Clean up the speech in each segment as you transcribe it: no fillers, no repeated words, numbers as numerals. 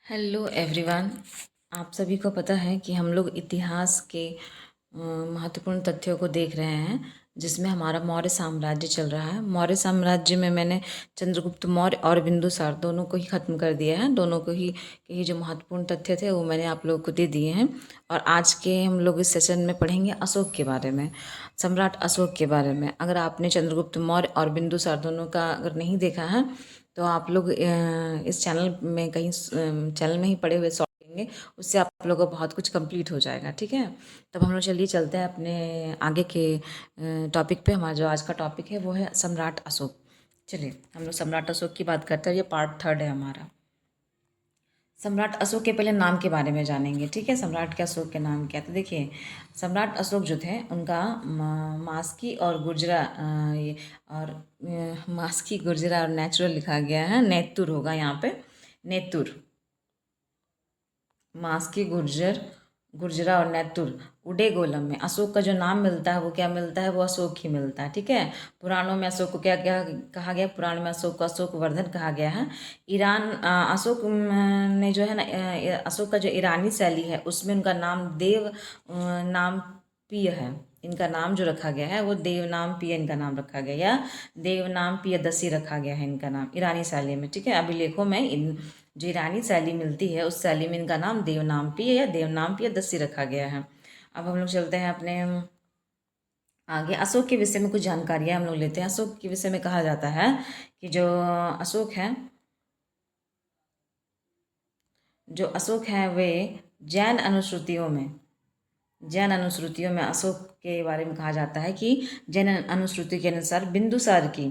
Hello everyone. आप सभी को पता है कि हम लोग इतिहास के महत्वपूर्ण तथ्यों को देख रहे हैं, जिसमें हमारा मौर्य साम्राज्य चल रहा है। मौर्य साम्राज्य में मैंने चंद्रगुप्त मौर्य और बिंदुसार दोनों को ही ख़त्म कर दिया है। दोनों को ही के ही जो महत्वपूर्ण तथ्य थे वो मैंने आप लोगों को दे दिए हैं। और आज के हम लोग इस सेशन में पढ़ेंगे अशोक के बारे में, सम्राट अशोक के बारे में। अगर आपने चंद्रगुप्त मौर्य और बिंदुसार दोनों का अगर नहीं देखा है तो आप लोग इस चैनल में कहीं चैनल में ही पड़े हुए शॉर्ट देंगे, उससे आप लोगों को बहुत कुछ कंप्लीट हो जाएगा। ठीक है, तब हम लोग चलिए चलते हैं अपने आगे के टॉपिक पे। हमारा जो आज का टॉपिक है वो है सम्राट अशोक। चलिए हम लोग सम्राट अशोक की बात करते हैं। ये पार्ट 3 है हमारा। सम्राट अशोक के पहले नाम के बारे में जानेंगे। ठीक है, सम्राट के अशोक के नाम क्या। तो देखिए, सम्राट अशोक जो थे उनका मास्की और गुर्जरा मास्की गुर्जरा और नेचुरल लिखा गया है, नेतुर होगा यहाँ पे, नेतुर। मास्की गुर्जरा और नेतुर उडे गोलम में अशोक का जो नाम मिलता है वो क्या मिलता है, वो अशोक ही मिलता है। ठीक है, पुराणों में अशोक को क्या क्या कहा गया, पुराण में अशोक को अशोक वर्धन कहा गया है। अशोक ने जो है ना, अशोक का जो ईरानी शैली है उसमें उनका नाम देव नाम पिय है। इनका नाम जो रखा गया है वो देव नाम पिय इनका नाम रखा गया, या देव नाम पियदसी रखा गया है इनका नाम ईरानी शैली में। ठीक है, अभिलेखों में इन जो ईरानी शैली मिलती है उस शैली में इनका नाम देवनामपीय या देवनामपीय दस्सी रखा गया है। अब हम लोग चलते हैं अपने आगे। अशोक के विषय में कुछ जानकारियाँ हम लोग लेते हैं। अशोक के विषय में कहा जाता है कि जो अशोक हैं वे जैन अनुश्रुतियों में जैन अनुश्रुतियों में अशोक के बारे में कहा जाता है कि जैन अनुश्रुति के अनुसार बिंदुसार की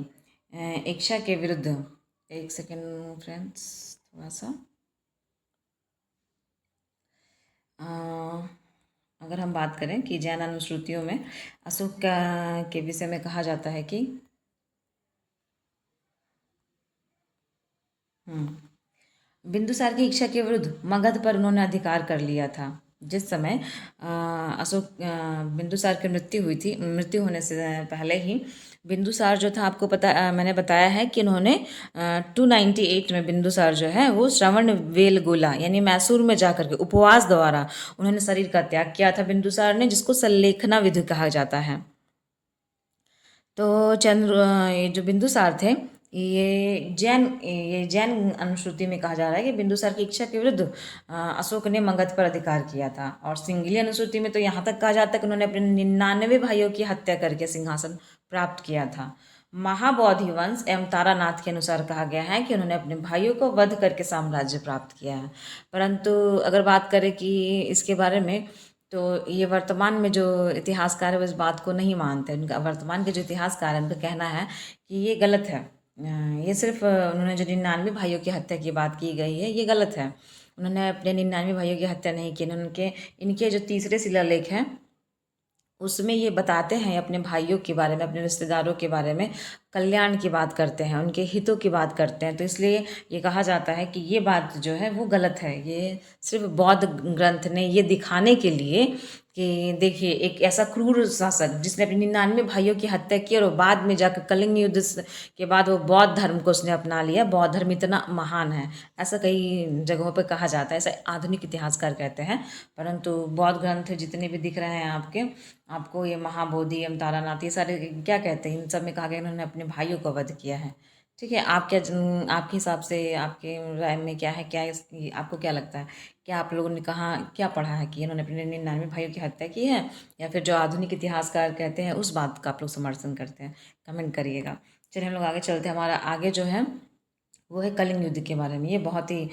इच्छा के विरुद्ध, एक सेकेंड फ्रेंड्स, थोड़ा सा अगर हम बात करें कि जैन अनुश्रुतियों में अशोक का के विषय में कहा जाता है कि बिंदुसार की इच्छा के विरुद्ध मगध पर उन्होंने अधिकार कर लिया था। जिस समय बिंदुसार की मृत्यु होने से पहले ही बिंदुसार जो था, आपको पता मैंने बताया है कि उन्होंने 298 में बिंदुसार जो है वो श्रवण वेलगोला यानी मैसूर में जाकर के उपवास द्वारा उन्होंने शरीर का त्याग किया था बिंदुसार ने, जिसको सल्लेखना विधि कहा जाता है। तो ये जो बिंदुसार थे, ये जैन अनुश्रुति में कहा जा रहा है कि बिंदुसार की इच्छा के विरुद्ध अशोक ने मगध पर अधिकार किया था। और सिंगली अनुश्रुति में तो यहाँ तक कहा जाता है कि उन्होंने अपने 99 भाइयों की हत्या करके सिंहासन प्राप्त किया था। महाबोधि वंश एवं तारानाथ के अनुसार कहा गया है कि उन्होंने अपने भाइयों को वध करके साम्राज्य प्राप्त किया है। परंतु अगर बात करें कि इसके बारे में, तो ये वर्तमान में जो इतिहासकार है वो इस बात को नहीं मानते। उनका वर्तमान के जो इतिहासकार हैं उनका कहना है कि ये गलत है। ये सिर्फ उन्होंने जो 99 भाइयों की हत्या की बात की गई है ये गलत है। उन्होंने अपने 99 भाइयों की हत्या नहीं की। उनके इनके जो तीसरे शिलालेख हैं उसमें ये बताते हैं अपने भाइयों के बारे में, अपने रिश्तेदारों के बारे में कल्याण की बात करते हैं, उनके हितों की बात करते हैं। तो इसलिए ये कहा जाता है कि ये बात जो है वो गलत है। ये सिर्फ बौद्ध ग्रंथ ने ये दिखाने के लिए कि देखिए, एक ऐसा क्रूर शासक जिसने अपने 99 भाइयों की हत्या की और बाद में जाकर कलिंग युद्ध के बाद वो बौद्ध धर्म को उसने अपना लिया, बौद्ध धर्म इतना महान है, ऐसा कई जगहों पर कहा जाता है, ऐसा आधुनिक इतिहासकार कहते हैं। परंतु बौद्ध ग्रंथ जितने भी दिख रहे हैं आपको ये महाबोधि एवं तारानाथ, ये सारे क्या कहते हैं, इन सब में कहा गया इन्होंने अपने भाइयों को वध किया है। ठीक है, आपके हिसाब से, आपके राय में क्या है, आपको क्या लगता है, क्या आप लोगों ने कहा क्या पढ़ा है कि इन्होंने अपने 99 भाइयों की हत्या की है, या फिर जो आधुनिक इतिहासकार कहते हैं उस बात का आप लोग समर्थन करते हैं? कमेंट करिएगा। चलिए हम लोग आगे चलते हैं। हमारा आगे जो है वो है कलिंग युद्ध के बारे में। ये बहुत ही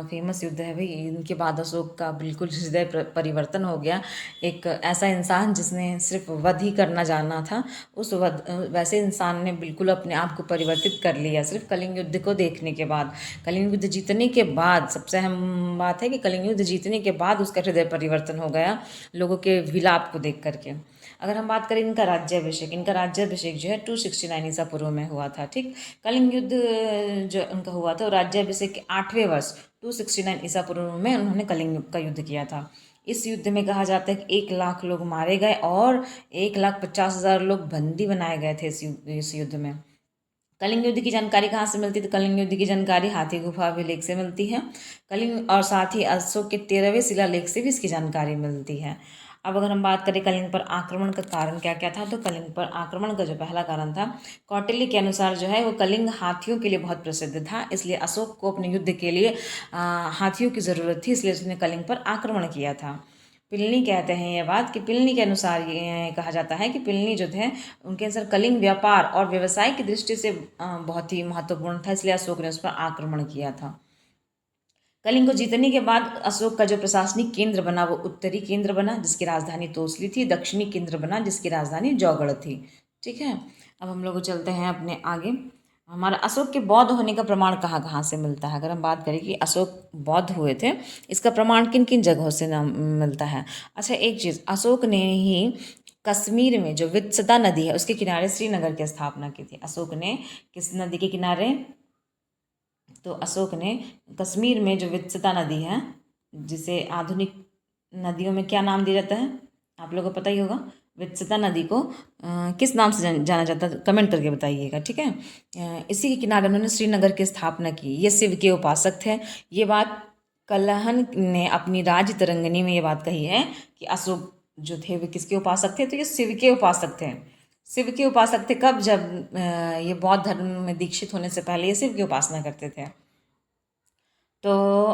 फेमस युद्ध है भाई। इनके बाद अशोक का बिल्कुल हृदय परिवर्तन हो गया। एक ऐसा इंसान जिसने सिर्फ वध ही करना जाना था, उस वैसे इंसान ने बिल्कुल अपने आप को परिवर्तित कर लिया सिर्फ कलिंग युद्ध को देखने के बाद। कलिंग युद्ध जीतने के बाद सबसे अहम बात है कि कलिंग युद्ध जीतने के बाद उसका हृदय परिवर्तन हो गया लोगों के विलाप को देख करके। अगर हम बात करें इनका राज्याभिषेक जो है 269 ईसा पूर्व में हुआ था। ठीक, कलिंग युद्ध जो उनका हुआ था, राज्याभिषेक के 8वें वर्ष 269 ईसा पूर्व में उन्होंने कलिंग का युद्ध किया था। इस युद्ध में कहा जाता है कि 1 लाख लोग मारे गए और 1,50,000 लोग बंदी बनाए गए थे इस युद्ध में। कलिंग युद्ध की जानकारी कहाँ से मिलती है? तो कलिंग युद्ध की जानकारी हाथी गुफा अभिलेख से मिलती है। कलिंग और साथ ही अशोक के 13वें शिलालेख से भी इसकी जानकारी मिलती है। अब अगर हम बात करें कलिंग पर आक्रमण का कारण क्या क्या था, तो कलिंग पर आक्रमण का जो पहला कारण था, कौटिल्य के अनुसार जो है वो कलिंग हाथियों के लिए बहुत प्रसिद्ध था, इसलिए अशोक को अपने युद्ध के लिए हाथियों की ज़रूरत थी, इसलिए उसने कलिंग पर आक्रमण किया था। पिलनी कहते हैं ये बात कि पिलनी के अनुसार ये कहा जाता है कि पिलनी जो थे उनके अनुसार कलिंग व्यापार और व्यवसाय की दृष्टि से बहुत ही महत्वपूर्ण था, इसलिए अशोक ने उस पर आक्रमण किया था। कलिंग को जीतने के बाद अशोक का जो प्रशासनिक केंद्र बना वो उत्तरी केंद्र बना जिसकी राजधानी तोसली थी, दक्षिणी केंद्र बना जिसकी राजधानी जौगढ़ थी। ठीक है, अब हम लोग चलते हैं अपने आगे। हमारा अशोक के बौद्ध होने का प्रमाण कहाँ कहाँ से मिलता है? अगर हम बात करें कि अशोक बौद्ध हुए थे, इसका प्रमाण किन किन जगहों से मिलता है? अच्छा, एक चीज़, अशोक ने ही कश्मीर में जो वित्सता नदी है उसके किनारे श्रीनगर की स्थापना की थी। अशोक ने किस नदी के किनारे? तो अशोक ने कश्मीर में जो वित्सता नदी है, जिसे आधुनिक नदियों में क्या नाम दिया जाता है, आप लोगों को पता ही होगा। वित्सता नदी को किस नाम से जाना जाता है? कमेंट करके बताइएगा। ठीक है, इसी के किनारे उन्होंने श्रीनगर की स्थापना की। ये शिव के उपासक थे। ये बात कलहन ने अपनी राज तरंगिणी में ये बात कही है कि अशोक जो थे वे किसके उपासक थे? तो ये शिव के उपासक थे। शिव के उपासक थे कब? जब ये बौद्ध धर्म में दीक्षित होने से पहले ये शिव की उपासना करते थे। तो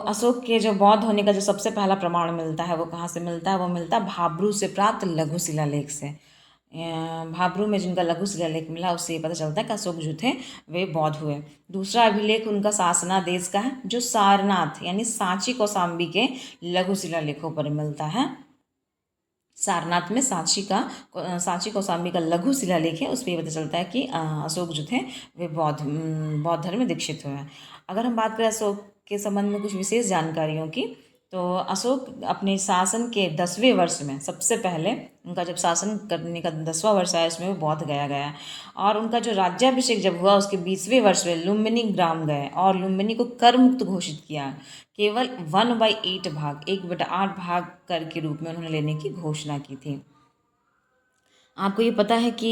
अशोक के जो बौद्ध होने का जो सबसे पहला प्रमाण मिलता है वो कहाँ से मिलता है? वो मिलता है भाब्रू से प्राप्त लघु शिलालेख से। भाब्रू में जिनका लघु शिलालेख मिला उससे ये पता चलता है कि अशोक जो थे वे बौद्ध हुए। दूसरा अभिलेख उनका सासनादेश का है जो सारनाथ यानी सांची कौशाम्बी के लघु शिलालेखों पर मिलता है। सारनाथ में सांची कौशाम्बी का लघु शिलालेख है, उस पर पता चलता है कि अशोक जो थे वे बौद्ध धर्म में दीक्षित हुए हैं। अगर हम बात करें अशोक के संबंध में कुछ विशेष जानकारियों की, तो अशोक अपने शासन के 10वें वर्ष में, सबसे पहले उनका जब शासन करने का 10वां वर्ष आया उसमें वो बौद्ध गया और उनका जो राज्याभिषेक जब हुआ उसके 20वें वर्ष में लुम्बिनी ग्राम गए और लुम्बिनी को कर मुक्त घोषित किया। केवल 1/8 भाग, 1/8 भाग कर के रूप में उन्होंने लेने की घोषणा की थी। आपको ये पता है कि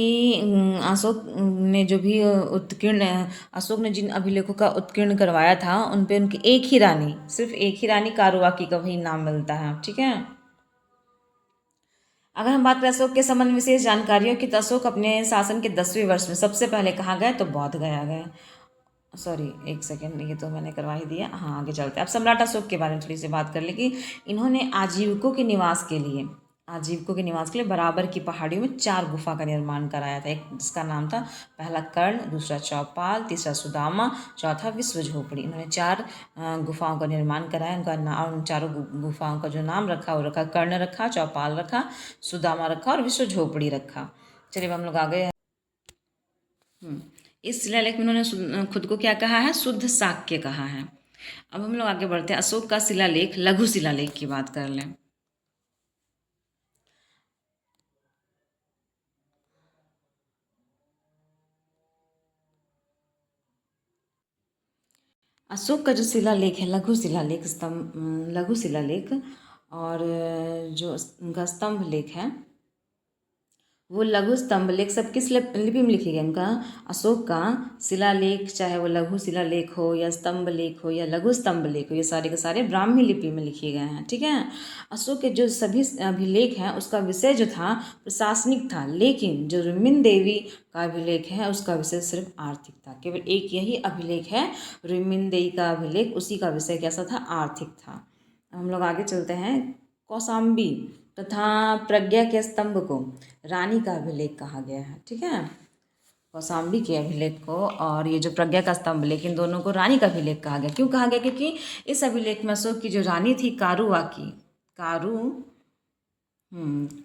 अशोक ने जो भी उत्कीर्ण अशोक ने जिन अभिलेखों का उत्कीर्ण करवाया था उन पे उनकी एक ही रानी, सिर्फ एक ही रानी कारुवाकी का भी नाम मिलता है। ठीक है, अगर हम बात करें अशोक के संबंध में विशेष जानकारियों की, तो अशोक अपने शासन के 10वें वर्ष में सबसे पहले कहाँ गए? तो बौद्ध गया गए। सॉरी, एक सेकेंड, ये तो मैंने करवा ही दिया। हाँ, आगे चलते हैं। अब सम्राट अशोक के बारे में थोड़ी सी बात कर ले कि इन्होंने आजीविकों के निवास के लिए बराबर की पहाड़ियों में 4 गुफा का निर्माण कराया था। एक जिसका नाम था पहला कर्ण, दूसरा चौपाल, तीसरा सुदामा, चौथा विश्व झोपड़ी। इन्होंने 4 गुफाओं का निर्माण कराया। उनका नाम, उन चारों गुफाओं का जो नाम रखा वो रखा, कर्ण रखा, चौपाल रखा, सुदामा रखा और विश्व झोपड़ी रखा। चलिए अब हम लोग आ गए। इस शिलालेख में उन्होंने खुद को क्या कहा है? शुद्ध शाक्य कहा है। अब हम लोग आगे बढ़ते हैं, अशोक का शिलालेख, लघु शिलालेख की बात कर लें। अशोक का जो शिलालेख है, लघु शिलालेख और जो उनका स्तंभ लेख है वो लघु स्तंभ लेख सब किस लिपि में लिखे गए? उनका अशोक का शिलालेख, चाहे वो लघु शिलालेख हो या स्तंभ लेख हो या लघु स्तंभ लेख हो, ये सारे के सारे ब्राह्मी लिपि में लिखे गए हैं। ठीक है, अशोक के जो सभी अभिलेख हैं उसका विषय जो था प्रशासनिक था, लेकिन जो रुक्मिणी देवी का अभिलेख है उसका विषय सिर्फ आर्थिक था। केवल एक यही अभिलेख है रुक्मिणी देवी का अभिलेख, उसी का विषय कैसा था? आर्थिक था। हम लोग आगे चलते हैं। कौशाम्बी तथा प्रज्ञा के स्तंभ को रानी का अभिलेख कहा गया है। ठीक है, कौशाम्बी के अभिलेख को और ये जो प्रज्ञा का स्तंभ, लेकिन दोनों को रानी का अभिलेख कहा गया। क्यों कहा गया? क्योंकि इस अभिलेख में अशोक की जो रानी थी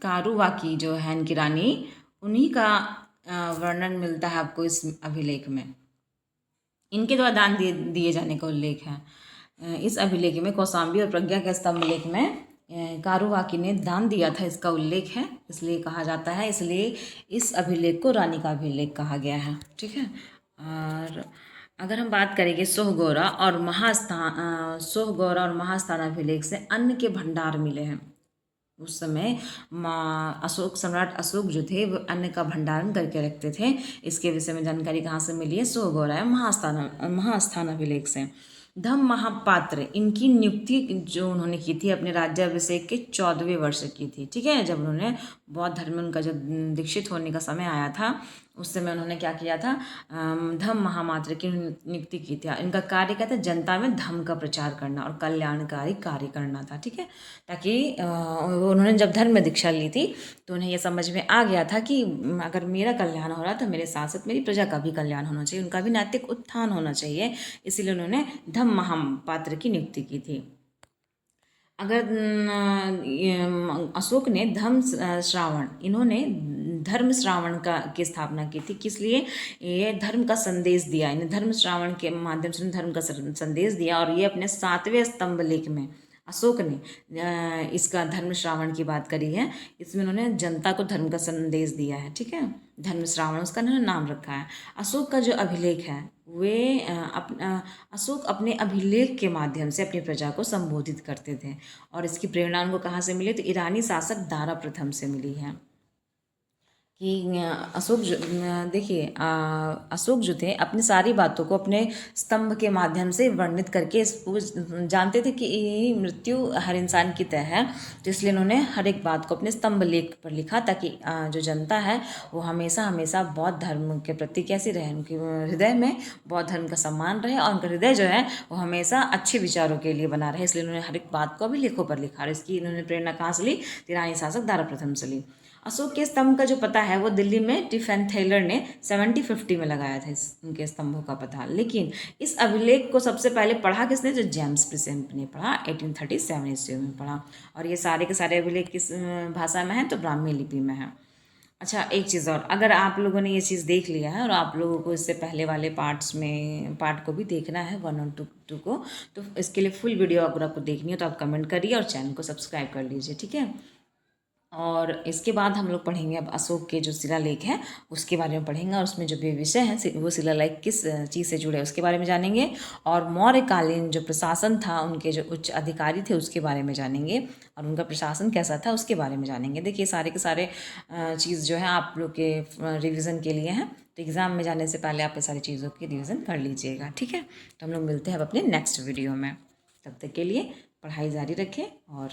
कारुवाकी जो है इनकी रानी, उन्हीं का वर्णन मिलता है आपको इस अभिलेख में। इनके द्वारा दान दिए जाने का उल्लेख है इस अभिलेख में। कौशाम्बी और प्रज्ञा के स्तंभ लेख में कारुवाकी ने दान दिया था, इसका उल्लेख है, इसलिए कहा जाता है, इसलिए इस अभिलेख को रानी का अभिलेख कहा गया है। ठीक है, और अगर हम बात करेंगे सोहगौरा और महास्थान अभिलेख से अन्न के भंडार मिले हैं। उस समय अशोक सम्राट अशोक जो थे वो अन्न का भंडारण करके रखते थे। इसके विषय में जानकारी कहाँ से मिली है? सो गौराय महास्थान अभिलेख से। धम्म महापात्र, इनकी नियुक्ति जो उन्होंने की थी अपने राज्याभिषेक के 14वें वर्ष की थी। ठीक है, जब उन्होंने बौद्ध धर्म में उनका जब दीक्षित होने का समय आया था, उस समय उन्होंने क्या किया था? धम्म महामात्र की नियुक्ति की थी। इनका कार्य क्या था? जनता में धम्म का प्रचार करना और कल्याणकारी कार्य करना था। ठीक है, ताकि उन्होंने जब धर्म में दीक्षा ली थी तो उन्हें यह समझ में आ गया था कि अगर मेरा कल्याण हो रहा तो मेरे साथ साथ मेरी प्रजा का भी कल्याण होना चाहिए, उनका भी नैतिक उत्थान होना चाहिए। इसीलिए उन्होंने धम्म महापात्र की नियुक्ति की थी। अगर अशोक ने इन्होंने धर्म श्रावण की स्थापना की थी। किस लिए? ये धर्म का संदेश दिया, इन्हें धर्म श्रावण के माध्यम से धर्म का संदेश दिया। और ये अपने 7वें स्तंभ लेख में अशोक ने इसका धर्म श्रावण की बात करी है। इसमें उन्होंने जनता को धर्म का संदेश दिया है। ठीक है, धर्म श्रावण उसका उन्होंने नाम रखा है। अशोक का जो अभिलेख है वे अशोक अपने अभिलेख के माध्यम से अपनी प्रजा को संबोधित करते थे। और इसकी प्रेरणा उनको कहाँ से मिली? तो ईरानी शासक दारा प्रथम से मिली है। कि अशोक देखिए अशोक जो थे अपनी सारी बातों को अपने स्तंभ के माध्यम से वर्णित करके जानते थे कि मृत्यु हर इंसान की तय है, तो इसलिए उन्होंने हर एक बात को अपने स्तंभ लेख पर लिखा, ताकि जो जनता है वो हमेशा हमेशा बौद्ध धर्म के प्रति कैसी रहे, उनके हृदय में बौद्ध धर्म का सम्मान रहे और उनका हृदय जो है वो हमेशा अच्छे विचारों के लिए बना रहे। इसलिए उन्होंने हर एक बात को अभिलेखों पर लिखा। और इसकी इन्होंने प्रेरणा कहाँ से ली? ईरानी शासक दारा प्रथम से ली। अशोक के स्तंभ का जो पता है वो दिल्ली में टिफेन थेलर ने 1750 में लगाया था उनके स्तंभों का पता। लेकिन इस अभिलेख को सबसे पहले पढ़ा किसने? जो जेम्स प्रिसेंट ने पढ़ा, 1837 ईस्वी में पढ़ा। और ये सारे के सारे अभिलेख किस भाषा में हैं? तो ब्राह्मी लिपि में है। अच्छा, एक चीज़ और, अगर आप लोगों ने ये चीज़ देख लिया है और आप लोगों को इससे पहले वाले पार्ट को भी देखना है 1 और 2 को, तो इसके लिए फुल वीडियो अगर आपको देखनी है तो आप कमेंट करिए और चैनल को सब्सक्राइब कर लीजिए। ठीक है, और इसके बाद हम लोग पढ़ेंगे अब अशोक के जो शिलालेख हैं उसके बारे में पढ़ेंगे, और उसमें जो भी विषय हैं वो शिलालेख किस चीज़ से जुड़े उसके बारे में जानेंगे। और मौर्यकालीन जो प्रशासन था, उनके जो उच्च अधिकारी थे उसके बारे में जानेंगे, और उनका प्रशासन कैसा था उसके बारे में जानेंगे। देखिए सारे के सारे चीज़ जो है आप लोग के रिविज़न के लिए हैं, तो एग्ज़ाम में जाने से पहले आप ये सारी चीज़ों की रिविज़न कर लीजिएगा। ठीक है, तो हम लोग मिलते हैं अब अपने नेक्स्ट वीडियो में। तब तक के लिए पढ़ाई जारी रखें और